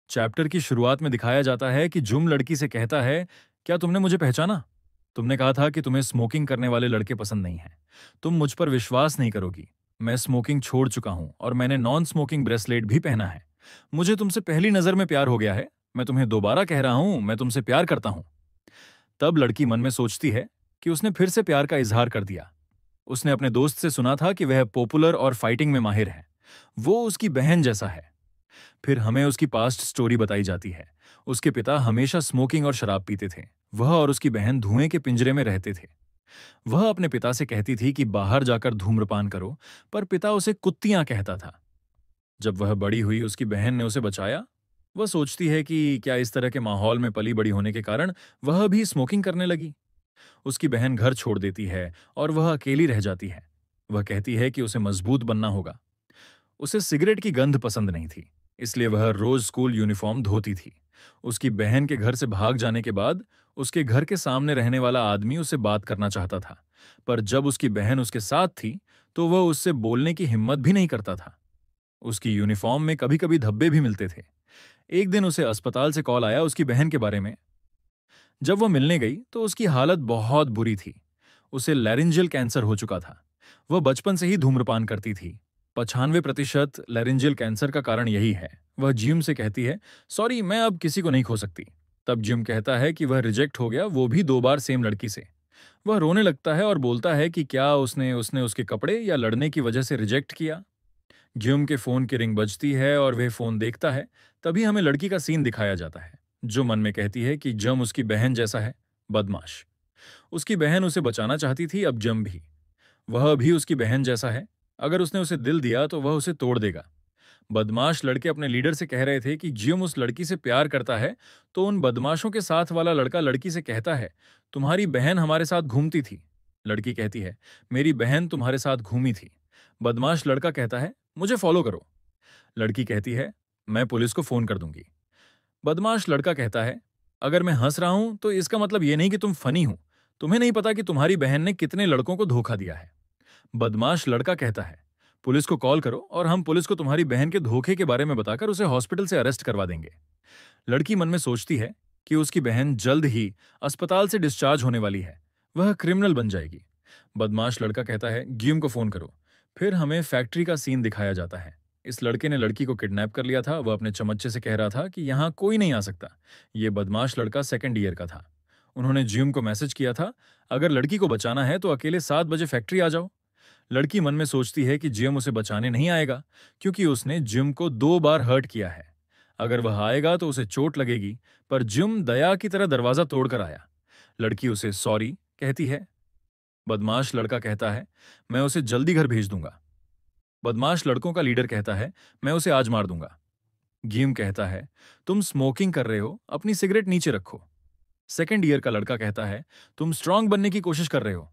Chapter की शुरुआत में दिखाया जाता है कि जुम लड़की से कहता है, क्या तुमने मुझे पहचाना? तुमने कहा था कि तुम्हें स्मोकिंग करने वाले लड़के पसंद नहीं हैं। तुम मुझ पर विश्वास नहीं करोगी। मैं स्मोकिंग छोड़ चुका हूं और मैंने नॉन स्मोकिंग ब्रेसलेट भी पहना है। मुझे तुमसे पहली नजर में प्यार हो गया है। मैं तुम्हें दोबारा कह रहा हूं, मैं तुमसे प्यार करता हूं। तब लड़की मन में सोचती है कि उसने फिर से प्यार का इजहार कर दिया। उसने अपने दोस्त से सुना था कि वह पॉपुलर और फाइटिंग में माहिर है। वो उसकी बहन जैसा है। फिर हमें उसकी पास्ट स्टोरी बताई जाती है। उसके पिता हमेशा स्मोकिंग और शराब पीते थे। वह और उसकी बहन धुएं के पिंजरे में रहते थे। वह अपने पिता से कहती थी कि बाहर जाकर धूम्रपान करो, पर पिता उसे कुत्तियां कहता था। जब वह बड़ी हुई, उसकी बहन ने उसे बचाया। वह सोचती है कि क्या इस तरह के माहौल में पली बड़ी होने के कारण वह भी स्मोकिंग करने लगी। उसकी बहन घर छोड़ देती है और वह अकेली रह जाती है। वह कहती है कि उसे मजबूत बनना होगा। उसे सिगरेट की गंध पसंद नहीं थी, इसलिए वह रोज स्कूल यूनिफॉर्म धोती थी। उसकी बहन के घर से भाग जाने के बाद उसके घर के सामने रहने वाला आदमी उससे बात करना चाहता था, पर जब उसकी बहन उसके साथ थी तो वह उससे बोलने की हिम्मत भी नहीं करता था। उसकी यूनिफॉर्म में कभी कभी धब्बे भी मिलते थे। एक दिन उसे अस्पताल से कॉल आया उसकी बहन के बारे में। जब वह मिलने गई तो उसकी हालत बहुत बुरी थी। उसे लैरिंजियल कैंसर हो चुका था। वह बचपन से ही धूम्रपान करती थी। 95% लैरिंजियल कैंसर का कारण यही है। वह जिम से कहती है, सॉरी मैं अब किसी को नहीं खो सकती। तब जिम कहता है कि वह रिजेक्ट हो गया, वो भी 2 बार सेम लड़की से। वह रोने लगता है और बोलता है कि क्या उसने उसने उसके कपड़े या लड़ने की वजह से रिजेक्ट किया। ज्यूम के फोन की रिंग बजती है और वह फोन देखता है। तभी हमें लड़की का सीन दिखाया जाता है, जो मन में कहती है कि जम उसकी बहन जैसा है, बदमाश। उसकी बहन उसे बचाना चाहती थी, अब जम भी। वह भी उसकी बहन जैसा है। अगर उसने उसे दिल दिया तो वह उसे तोड़ देगा। बदमाश लड़के अपने लीडर से कह रहे थे कि जियम उस लड़की से प्यार करता है, तो उन बदमाशों के साथ वाला लड़का लड़की से कहता है, तुम्हारी बहन हमारे साथ घूमती थी। लड़की कहती है, मेरी बहन तुम्हारे साथ घूमी थी। बदमाश लड़का कहता है, मुझे फॉलो करो। लड़की कहती है, मैं पुलिस को फोन कर दूंगी। बदमाश लड़का कहता है, अगर मैं हंस रहा हूं तो इसका मतलब यह नहीं कि तुम फनी हो। तुम्हें नहीं पता कि तुम्हारी बहन ने कितने लड़कों को धोखा दिया है। बदमाश लड़का कहता है, पुलिस को कॉल करो और हम पुलिस को तुम्हारी बहन के धोखे के बारे में बताकर उसे हॉस्पिटल से अरेस्ट करवा देंगे। लड़की मन में सोचती है कि उसकी बहन जल्द ही अस्पताल से डिस्चार्ज होने वाली है। वह क्रिमिनल बन जाएगी। बदमाश लड़का कहता है, गियम को फोन करो। फिर हमें फैक्ट्री का सीन दिखाया जाता है। इस लड़के ने लड़की को किडनैप कर लिया था। वह अपने चमच्चे से कह रहा था कि यहाँ कोई नहीं आ सकता। ये बदमाश लड़का सेकंड ईयर का था। उन्होंने जिम को मैसेज किया था, अगर लड़की को बचाना है तो अकेले 7 बजे फैक्ट्री आ जाओ। लड़की मन में सोचती है कि जिम उसे बचाने नहीं आएगा, क्योंकि उसने जिम को 2 बार हर्ट किया है। अगर वह आएगा तो उसे चोट लगेगी, पर जिम दया की तरह दरवाजा तोड़कर आया। लड़की उसे सॉरी कहती है। बदमाश लड़का कहता है, मैं उसे जल्दी घर भेज दूंगा। बदमाश लड़कों का लीडर कहता है, मैं उसे आज मार दूंगा। गीम कहता है, तुम स्मोकिंग कर रहे हो, अपनी सिगरेट नीचे रखो। सेकंड ईयर का लड़का कहता है, तुम स्ट्रांग बनने की कोशिश कर रहे हो।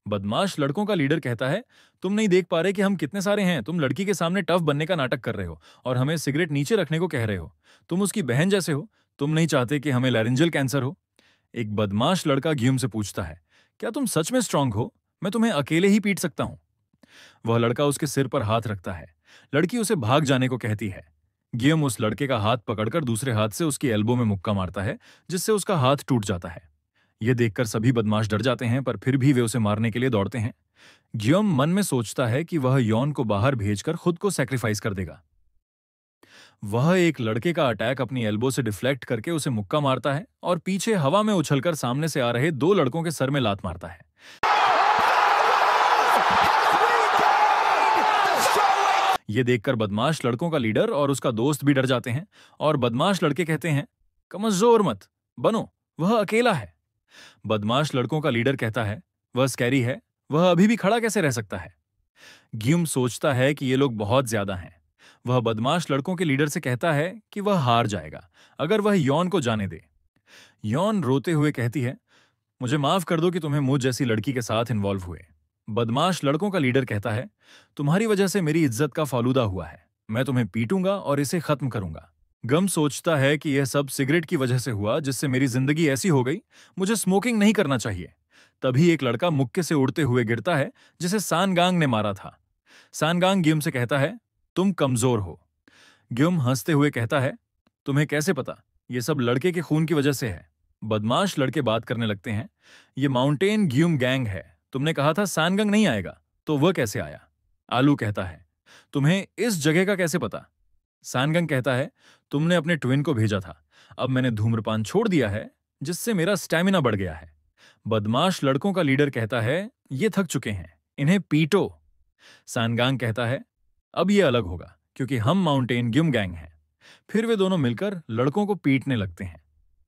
बदमाश लड़कों का लीडर कहता है, तुम नहीं देख पा रहे कि हम कितने सारे हैं। तुम लड़की के सामने टफ बनने का नाटक कर रहे हो और हमें सिगरेट नीचे रखने को कह रहे हो। तुम उसकी बहन जैसे हो। तुम नहीं चाहते कि हमें लैरिंजियल कैंसर हो। एक बदमाश लड़का गियम से पूछता है, क्या तुम सच में स्ट्रांग हो? मैं तुम्हें अकेले ही पीट सकता हूं। वह लड़का उसके सिर पर हाथ रखता है। लड़की उसे भाग जाने को कहती है। गियम उस लड़के का हाथ पकड़कर दूसरे हाथ से उसकी एल्बो में मुक्का मारता है, जिससे उसका हाथ टूट जाता है। यह देखकर सभी बदमाश डर जाते हैं, पर फिर भी वे उसे मारने के लिए दौड़ते हैं। गियोम मन में सोचता है कि वह यॉन को बाहर भेजकर खुद को सैक्रिफाइस कर देगा। वह एक लड़के का अटैक अपनी एल्बो से डिफ्लेक्ट करके उसे मुक्का मारता है और पीछे हवा में उछलकर सामने से आ रहे 2 लड़कों के सर में लात मारता है। यह देखकर बदमाश लड़कों का लीडर और उसका दोस्त भी डर जाते हैं और बदमाश लड़के कहते हैं, कमजोर मत बनो, वह अकेला है। बदमाश लड़कों का लीडर कहता है, वह स्कैरी है, वह अभी भी खड़ा कैसे रह सकता है। गिम सोचता है कि ये लोग बहुत ज्यादा हैं। वह बदमाश लड़कों के लीडर से कहता है कि वह हार जाएगा अगर वह यॉन को जाने दे। यॉन रोते हुए कहती है, मुझे माफ कर दो कि तुम्हें मुझ जैसी लड़की के साथ इन्वॉल्व हुए। बदमाश लड़कों का लीडर कहता है, तुम्हारी वजह से मेरी इज्जत का फालूदा हुआ है। मैं तुम्हें पीटूंगा और इसे खत्म करूंगा। गम सोचता है कि यह सब सिगरेट की वजह से हुआ, जिससे मेरी जिंदगी ऐसी हो गई। मुझे स्मोकिंग नहीं करना चाहिए। तभी एक लड़का मुक्के से उड़ते हुए गिरता है, जिसे सानगांग ने मारा था। सानगांग गिम से कहता है, तुम कमजोर हो। गिम हंसते हुए कहता है, तुम्हें कैसे पता? ये सब लड़के के खून की वजह से है। बदमाश लड़के बात करने लगते हैं। ये माउंटेन ग्यूम गैंग है। तुमने कहा था सानगंग नहीं आएगा, तो वह कैसे आया? आलू कहता है, तुम्हें इस जगह का कैसे पता? सानगंग कहता है, तुमने अपने ट्विन को भेजा था। अब मैंने धूम्रपान छोड़ दिया है, जिससे मेरा स्टैमिना बढ़ गया है। बदमाश लड़कों का लीडर कहता है, ये थक चुके हैं, इन्हें पीटो। सानगांग कहता है, अब ये अलग होगा, क्योंकि हम माउंटेन ग्यूम गैंग हैं। फिर वे दोनों मिलकर लड़कों को पीटने लगते हैं।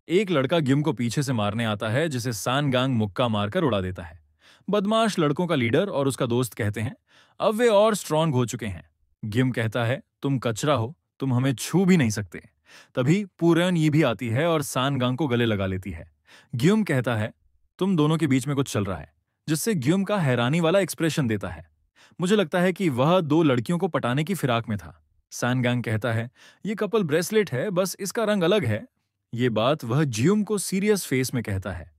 एक लड़का गिम को पीछे से मारने आता है, जिसे सानगांग मुक्का मारकर उड़ा देता है। बदमाश लड़कों का लीडर और उसका दोस्त कहते हैं, अब वे और स्ट्रांग हो चुके हैं। गिम कहता है, तुम कचरा हो, तुम हमें छू भी नहीं सकते। तभी पूरन ये भी आती है और सानगांग को गले लगा लेती है। ग्युम कहता है, तुम दोनों के बीच में कुछ चल रहा है, जिससे ग्युम का हैरानी वाला एक्सप्रेशन देता है। मुझे लगता है कि वह दो लड़कियों को पटाने की फिराक में था। सानगांग कहता है, ये कपल ब्रेसलेट है, बस इसका रंग अलग है। ये बात वह जियुम को सीरियस फेस में कहता है।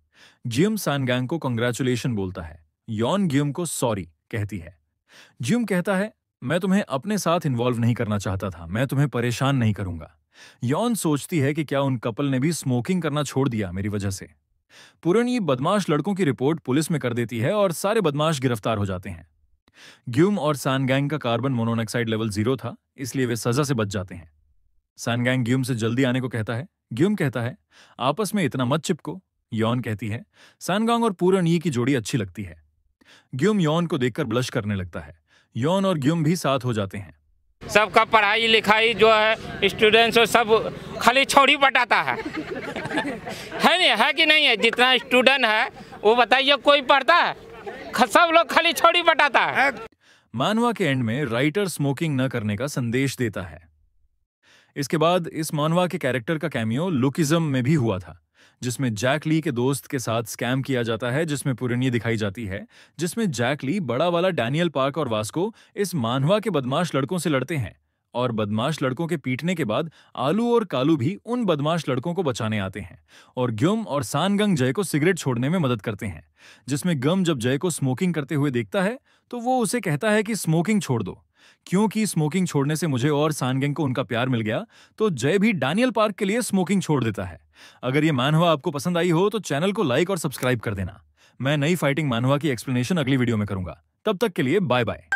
जियुम सानगांग को कंग्रेचुलेशन बोलता है। यॉन गियुम को सॉरी कहती है। जियुम कहता है, मैं तुम्हें अपने साथ इन्वॉल्व नहीं करना चाहता था, मैं तुम्हें परेशान नहीं करूंगा। यॉन सोचती है कि क्या उन कपल ने भी स्मोकिंग करना छोड़ दिया मेरी वजह से। पुरनी बदमाश लड़कों की रिपोर्ट पुलिस में कर देती है और सारे बदमाश गिरफ्तार हो जाते हैं। ग्यूम और सानगैंग का कार्बन मोनोऑक्साइड लेवल 0 था, इसलिए वे सजा से बच जाते हैं। सानगैंग ग्यूम से जल्दी आने को कहता है। ग्यूम कहता है, आपस में इतना मत चिपको। यॉन कहती है, सानगांग और पूरन ये की जोड़ी अच्छी लगती है। ग्यूम यॉन को देखकर ब्लश करने लगता है। यॉन और ग्यूम भी साथ हो जाते हैं। सबका पढ़ाई लिखाई जो है स्टूडेंट्स और सब खाली छोड़ी बटाता है नहीं, है कि नहीं है? जितना स्टूडेंट है वो बताइए, कोई पढ़ता है? सब लोग खाली छोड़ी बटाता है। मानवा के एंड में राइटर स्मोकिंग न करने का संदेश देता है। इसके बाद इस मानवा के कैरेक्टर का कैमियो लुकिज्म में भी हुआ था, जिसमें जैक ली के दोस्त के साथ स्कैम किया जाता है, जिसमें पुरनी दिखाई जाती है, जिसमें जैक ली बड़ा वाला डैनियल पार्क और वास्को इस मानवा के बदमाश लड़कों से लड़ते हैं और बदमाश लड़कों के पीटने के बाद आलू और कालू भी उन बदमाश लड़कों को बचाने आते हैं और ग्युम और सानगंग जय को सिगरेट छोड़ने में मदद करते हैं। जिसमें गम जब जय को स्मोकिंग करते हुए देखता है तो वो उसे कहता है कि स्मोकिंग छोड़ दो, क्योंकि स्मोकिंग छोड़ने से मुझे और सानगंग को उनका प्यार मिल गया। तो जय भी डैनियल पार्क के लिए स्मोकिंग छोड़ देता है। अगर ये मानवा आपको पसंद आई हो तो चैनल को लाइक और सब्सक्राइब कर देना। मैं नई फाइटिंग मानवा की एक्सप्लेनेशन अगली वीडियो में करूंगा। तब तक के लिए बाय बाय।